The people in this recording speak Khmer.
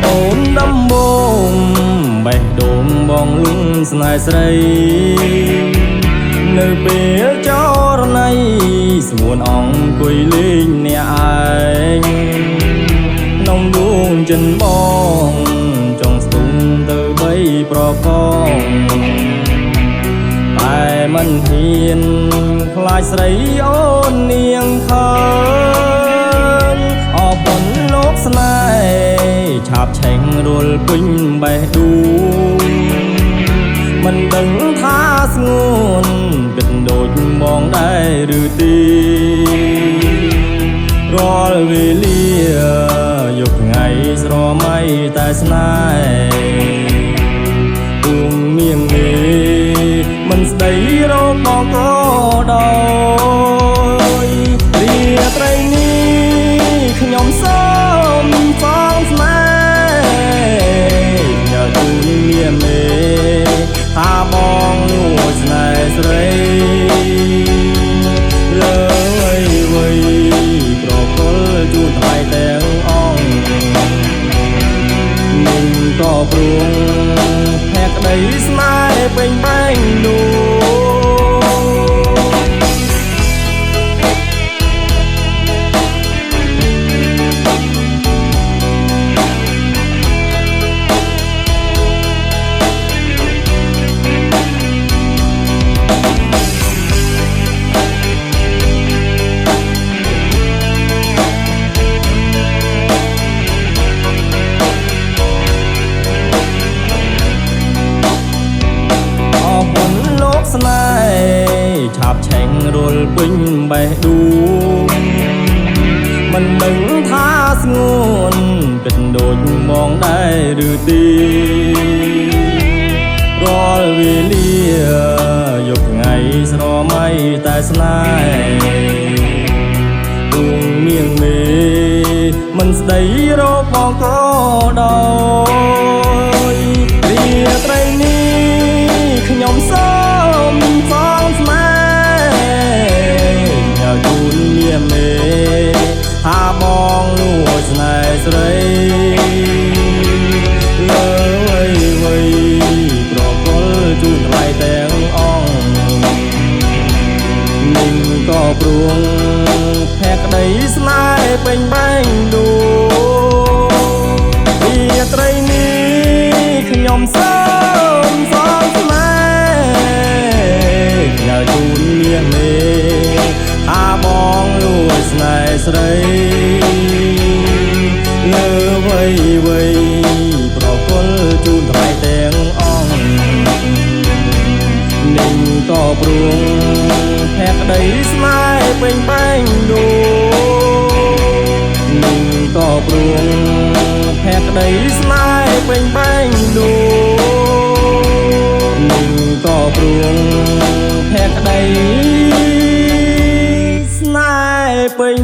អូនដំបងបេះដូងបងលុងស្នេហ៍ស្រីនៅពេលចរណៃស្ងួនអង្គុយលេងអ្នកឯងក្នុងដួងចិនបងចង់ស្ទុំទៅបីប្រកងតែមិនហ៊ានខ្លាចស្រីអូននាងខើអបនលោកស្នេហ៍ឆាបឆេងរុលពេញបេះដូងមិនដឹងថាស្ងួនគិតដូចបងដែរឬទេរាល់វេលាយកថ្ងៃស្រមៃតែស្នេហ៍ទូងមៀងមេមិនស្ដីរកបងក៏ដោយរាត្រីនេះខ្ញុំសូមសងស្នេហ៍ញ៉ាំទូងមៀងមេថាបងលួចស្នេហ៍ស្រីលើវៃប្រគល់ជូនថ្លៃទាំងអង្គនឹងក៏ព្រួងភក្តីស្នេហ៍ពេញបែងដួងស្នេហ៍ឆាបឆេងរុលពេញបេះដូងមិនដឹងថាស្ងួនគិតដូចបងដែរឬទេរាល់វេលាយកថ្ងៃស្រមៃតែស្នេហ៍ទូងមៀងមេមិនស្ដីរកបងក៏ដោយរាត្រីនេះខ្ញុំសូមសងស្នេហ៍ញ៉ាំជូនមៀងមេថាបងលួចស្នេហ៍ស្រីលើវៃប្រគល់ជូនថ្លៃទាំងអង្គនឹងក៏ព្រួងភក្តីស្នេហ៍ពេញបែងដួងរាត្រីនេះខ្ញុំសូមសងស្នេហ៍ញ៉ាំជូនមៀងមេថាបងលួចស្នេហ៍ស្រីលើវៃប្រគល់ជូនថ្លៃទាំងអង្គនឹងក៏ព្រួងភក្តីស្នេហ៍ពេញបែងដួងនឹងក៏ព្រួងភក្តីស្នេហ៍ពេញបែងដួងនឹងក៏ព្រួងភក្តីស្នេហ៍ពេញ